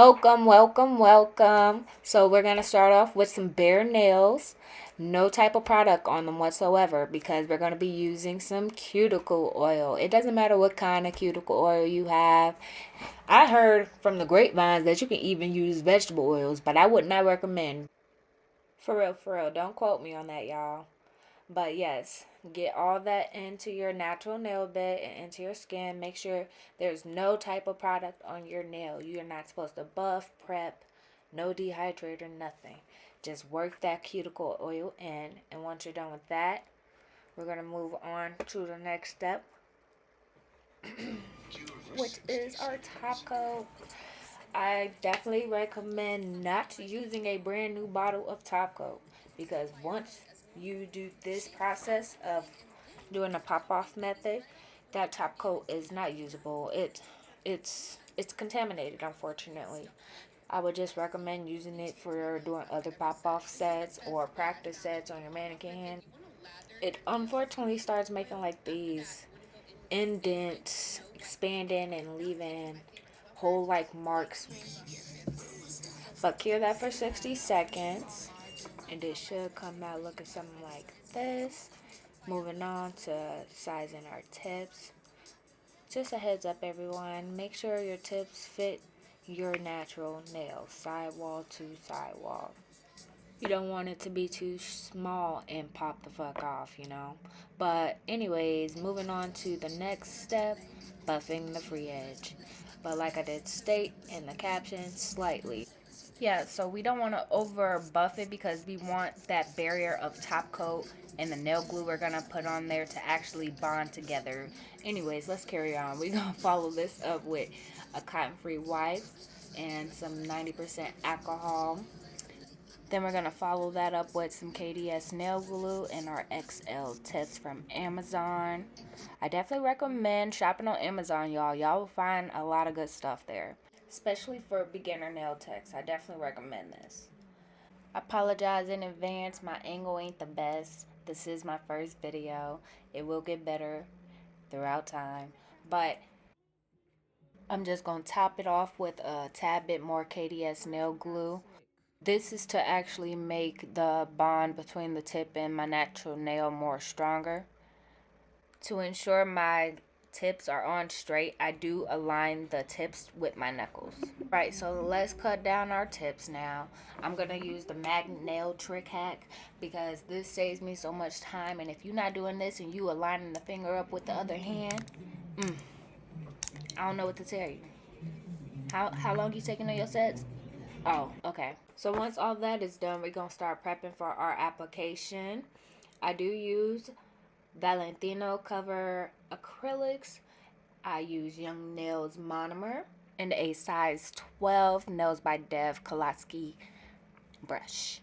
Welcome, welcome, welcome. So we're going to start off with some bare nails. No type of product on them whatsoever because we're going to be using some cuticle oil. It doesn't matter what kind of cuticle oil you have. I heard from the grapevines that you can even use vegetable oils, but I would not recommend. For real, for real. Don't quote me on that, y'all. But yes, get all that into your natural nail bed and into your skin. Make sure there's no type of product on your nail. You're not supposed to buff, prep, no dehydrator, nothing. Just work that cuticle oil in. And once you're done with that, we're going to move on to the next step, which is our top coat. I definitely recommend not using a brand new bottle of top coat because once you do this process of doing the pop off method, that top coat is not usable. It's contaminated, unfortunately. I would just recommend using it for doing other pop off sets or practice sets on your mannequin. It unfortunately starts making like these indents, expanding and leaving whole like marks. But cure that for 60 seconds and it should come out looking something like this. Moving on to sizing our tips. Just a heads up, everyone. Make sure your tips fit your natural nails, sidewall to sidewall. You don't want it to be too small and pop the fuck off, you know. But anyways, moving on to the next step, buffing the free edge. But like I did state in the caption, slightly. Yeah, so we don't want to over buff it because we want that barrier of top coat and the nail glue we're going to put on there to actually bond together. Anyways, let's carry on. We're going to follow this up with a cotton-free wipe and some 90% alcohol. Then we're going to follow that up with some KDS nail glue and our XL tips from Amazon. I definitely recommend shopping on Amazon, y'all. Y'all will find a lot of good stuff there, especially for beginner nail techs. I definitely recommend this. I apologize in advance. My angle ain't the best. This is my first video. It will get better throughout time. But I'm just going to top it off with a tad bit more KDS nail glue. This is to actually make the bond between the tip and my natural nail more stronger. To ensure my tips are on straight, I do align the tips with my knuckles. Right, so let's cut down our tips now. I'm going to use the magnet nail trick hack because this saves me so much time. And if you're not doing this and you aligning the finger up with the other hand, I don't know what to tell you. How long you taking on your sets? Oh, okay. So once all that is done, we're going to start prepping for our application. I do use Valentino cover acrylics. I use Young Nails monomer and a size 12 Nails by Dev Kolaski brush.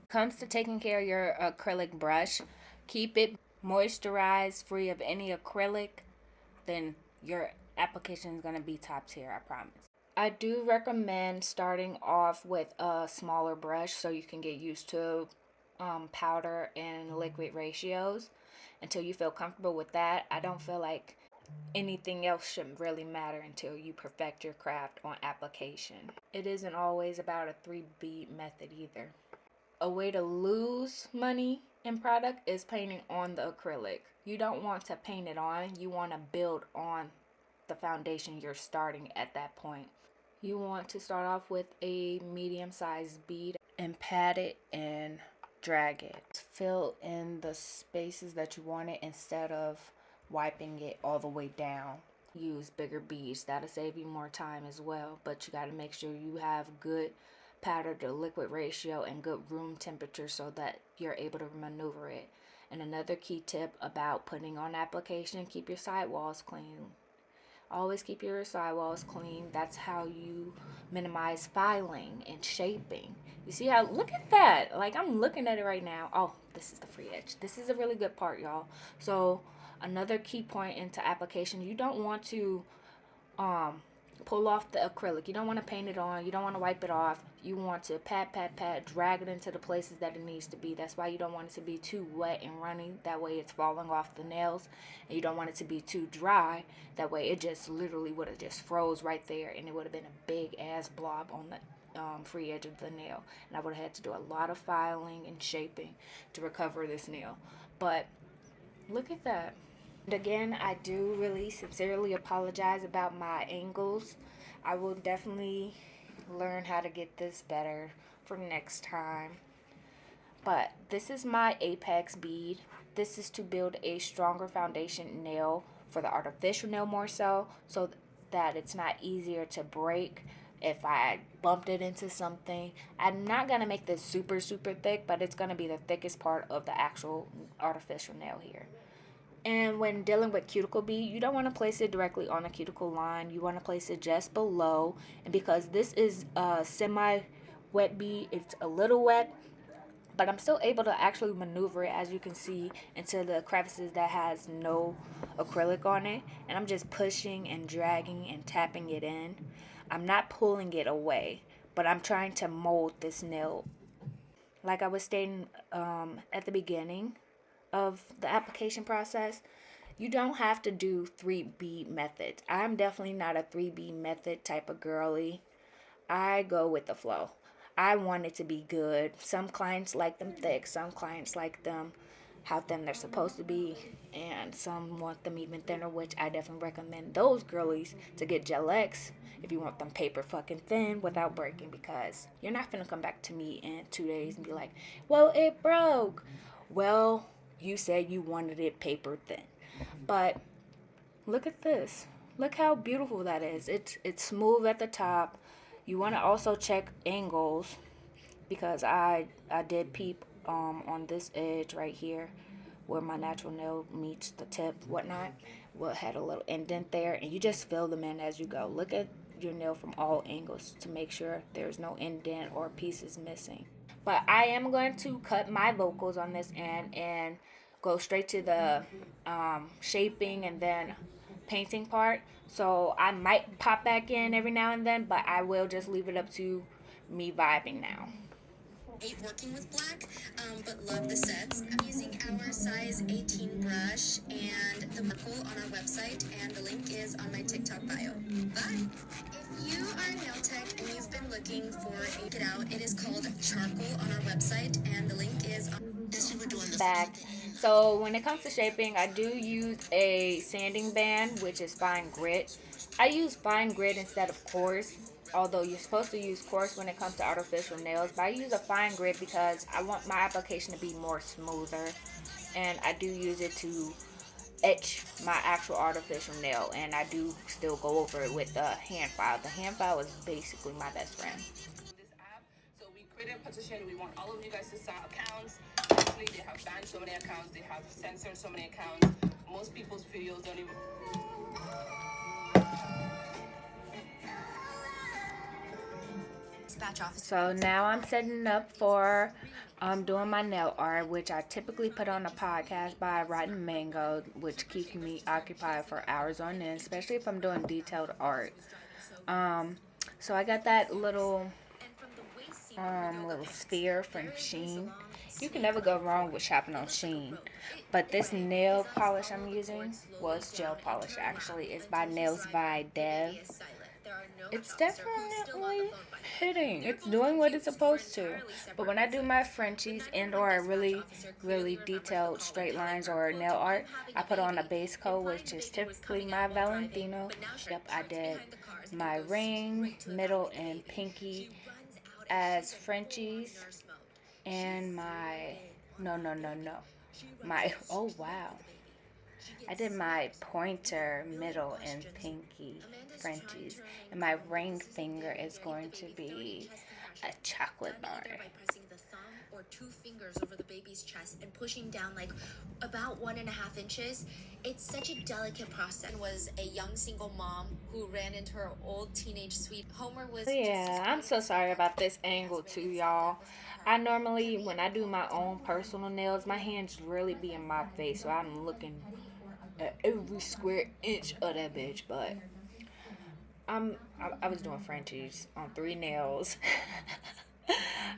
Comes to taking care of your acrylic brush, keep it moisturized, free of any acrylic, then your application is going to be top tier, I promise. I do recommend starting off with a smaller brush so you can get used to powder and liquid ratios until you feel comfortable with that. I don't feel like anything else should really matter until you perfect your craft on application. It isn't always about a 3 bead method either. A way to lose money in product is painting on the acrylic. You don't want to paint it on, you want to build on the foundation you're starting at that point. You want to start off with a medium-sized bead and pat it and drag it. Fill in the spaces that you want it instead of wiping it all the way down. Use bigger beads. That'll save you more time as well, but you got to make sure you have good powder to liquid ratio and good room temperature so that you're able to maneuver it. And another key tip about putting on application, keep your sidewalls clean. Always keep your sidewalls clean. That's how you minimize filing and shaping. You see how, look at that. Like I'm looking at it right now. Oh, this is the free edge. This is a really good part, y'all. So another key point into application, you don't want to pull off the acrylic. You don't want to paint it on. You don't want to wipe it off. You want to pat, pat, pat, drag it into the places that it needs to be. That's why you don't want it to be too wet and runny. That way it's falling off the nails. And you don't want it to be too dry. That way it just literally would have just froze right there, and it would have been a big ass blob on the free edge of the nail. And I would have had to do a lot of filing and shaping to recover this nail. But look at that. And again, I do really sincerely apologize about my angles. I will definitely learn how to get this better for next time. But this is my apex bead. This is to build a stronger foundation nail for the artificial nail more so that it's not easier to break if I bumped it into something. I'm not going to make this super, super thick, but it's going to be the thickest part of the actual artificial nail here. And when dealing with cuticle bead, you don't want to place it directly on the cuticle line. You want to place it just below. And because this is a semi-wet bead, it's a little wet, but I'm still able to actually maneuver it, as you can see, into the crevices that has no acrylic on it. And I'm just pushing and dragging and tapping it in. I'm not pulling it away, but I'm trying to mold this nail. Like I was stating at the beginning of the application process, you don't have to do 3B methods. I'm definitely not a 3B method type of girly. I go with the flow. I want it to be good. Some clients like them thick, some clients like them how thin they're supposed to be, and some want them even thinner, which I definitely recommend those girlies to get Gel X if you want them paper fucking thin without breaking, because you're not gonna come back to me in 2 days and be like, well, it broke. Well, you said you wanted it paper thin. But look at this. Look how beautiful that is. It's smooth at the top. You want to also check angles, because I did peep on this edge right here where my natural nail meets the tip, whatnot. Well, it had a little indent there, and you just fill them in as you go. Look at your nail from all angles to make sure there's no indent or pieces missing. But I am going to cut my vocals on this end and go straight to the shaping and then painting part. So I might pop back in every now and then, but I will just leave it up to me vibing now. Hate working with black, but love the sets. I'm using our size 18 brush and the Merkle on our website, and the link is on my TikTok bio. Bye! If you are a nail tech and you've been looking for a get out, it is called Charcoal on our website, and the link is on back. So when it comes to shaping, I do use a sanding band, which is fine grit. I use fine grit instead of coarse, although you're supposed to use coarse when it comes to artificial nails, but I use a fine grit because I want my application to be more smoother, and I do use it to etch my actual artificial nail, and I do still go over it with the hand file. The hand file is basically my best friend. This app, so we created a petition. We want all of you guys to sign accounts. Actually, they have banned so many accounts, they have censored so many accounts. Most people's videos don't even. So now I'm setting up for doing my nail art, which I typically put on a podcast by Rotten Mango, which keeps me occupied for hours on end, especially if I'm doing detailed art. So I got that little sphere from Shein. You can never go wrong with shopping on Shein. But this nail polish I'm using, well, it's gel polish actually. It's by Nails by Dev. It's definitely hitting. It's doing what it's supposed to. But when I do my Frenchies and or really, really detailed straight lines or nail art, I put on a base coat, which is typically my Valentino. Yep, I did my ring, middle, and pinky as Frenchies. And my, no. My, oh wow. I did my pointer, middle, and pinky Frenchies. And my ring finger is going to be a chocolate bar. Or 2 fingers over the baby's chest and pushing down like about 1.5 inches. It's such a delicate process. Was a young single mom who ran into her old teenage sweet. Homer was. Yeah, I'm so sorry about this angle too, y'all. I normally, when I do my own personal nails, my hands really be in my face, so I'm looking at every square inch of that bitch. But I was doing Frenchies on 3 nails.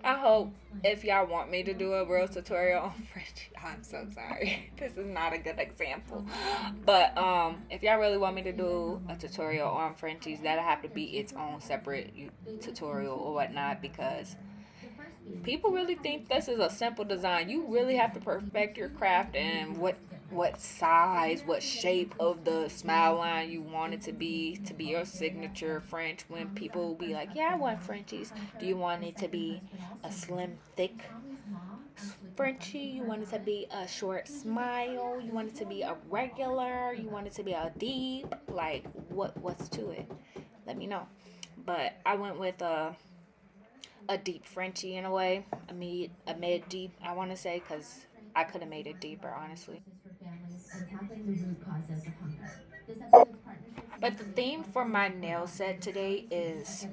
I hope if y'all want me to do a real tutorial on French, I'm so sorry. This is not a good example. But if y'all really want me to do a tutorial on Frenchies, that'll have to be its own separate tutorial or whatnot, because people really think this is a simple design. You really have to perfect your craft and what size, what shape of the smile line you want it to be your signature French. When people will be like, yeah, I want Frenchies. Do you want it to be a slim, thick Frenchie? You want it to be a short smile? You want it to be a regular? You want it to be a deep? Like, what's to it? Let me know. But I went with a deep Frenchie in a way, a mid deep, I want to say, because I could have made it deeper, honestly. But the theme for my nail set today is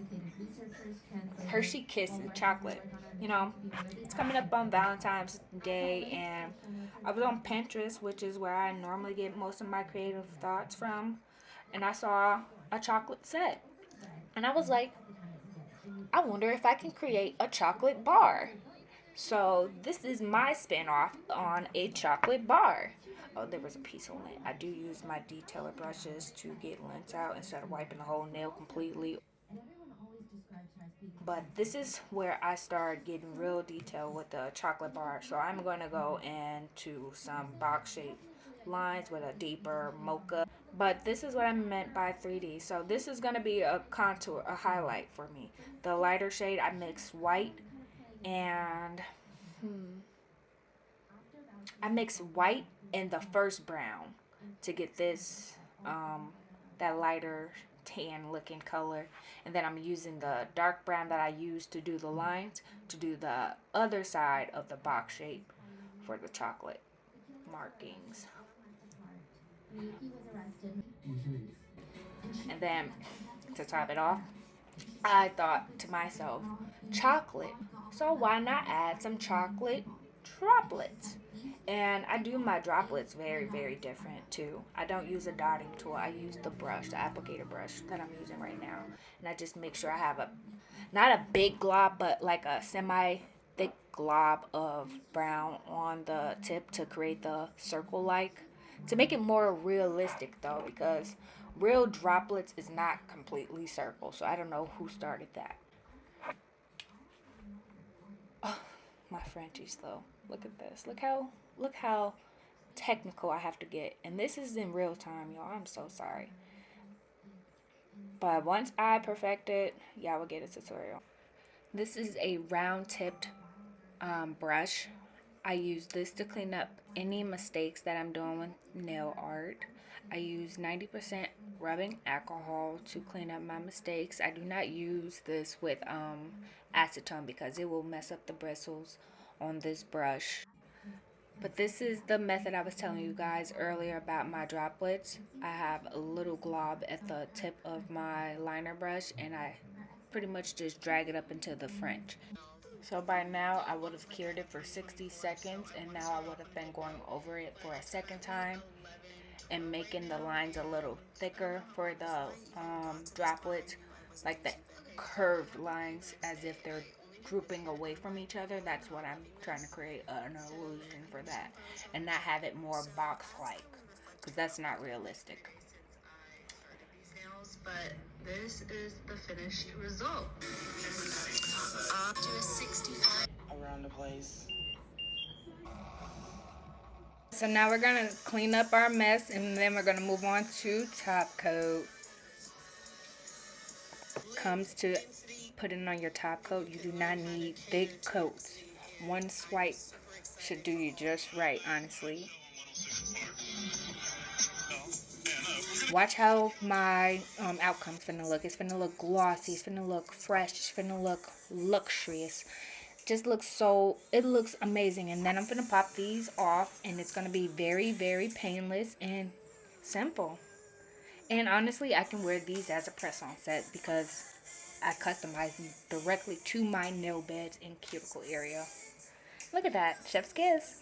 Hershey Kisses chocolate. You know, it's coming up on Valentine's Day, and I was on Pinterest, which is where I normally get most of my creative thoughts from, and I saw a chocolate set. And I was like, I wonder if I can create a chocolate bar. So this is my spin-off on a chocolate bar. Oh, there was a piece of lint. I do use my detailer brushes to get lint out instead of wiping the whole nail completely. But this is where I start getting real detail with the chocolate bar. So I'm going to go into some box shape lines with a deeper mocha. But this is what I meant by 3D. So this is going to be a contour, a highlight for me. The lighter shade, I mix white and I mix white and the first brown to get this that lighter tan looking color, and then I'm using the dark brown that I used to do the lines to do the other side of the box shape for the chocolate markings. And then to top it off, I thought to myself, chocolate. So why not add some chocolate droplets? And I do my droplets very, very different too. I don't use a dotting tool. I use the brush, the applicator brush that I'm using right now. And I just make sure I have not a big glob, but like a semi thick glob of brown on the tip to create the circle like. To make it more realistic though, because real droplets is not completely circle. So I don't know who started that. Oh, my Frenchies though. Look at this. Look how technical I have to get. And this is in real time, y'all. I'm so sorry. But once I perfect it, y'all will get a tutorial. This is a round tipped brush. I use this to clean up any mistakes that I'm doing with nail art. I use 90% rubbing alcohol to clean up my mistakes. I do not use this with acetone because it will mess up the bristles on this brush. But this is the method I was telling you guys earlier about my droplets. I have a little glob at the tip of my liner brush, and I pretty much just drag it up into the French. So by now I would have cured it for 60 seconds, and now I would have been going over it for a second time and making the lines a little thicker for the droplets, like the curved lines as if they're drooping away from each other. That's what I'm trying to create an illusion for that, and not have it more box-like, because that's not realistic. But this is the finished result. To a 65 around the place. So now we're gonna clean up our mess, and then we're gonna move on to top coat. Comes to putting on your top coat, you do not need thick coats. One swipe should do you just right, honestly. Watch how my outcome's finna look. It's finna look glossy. It's finna look fresh. It's finna look luxurious. Just looks so, it looks amazing. And then I'm gonna pop these off, and it's gonna be very, very painless and simple. And honestly, I can wear these as a press-on set because I customize them directly to my nail beds and cuticle area. Look at that, chef's kiss.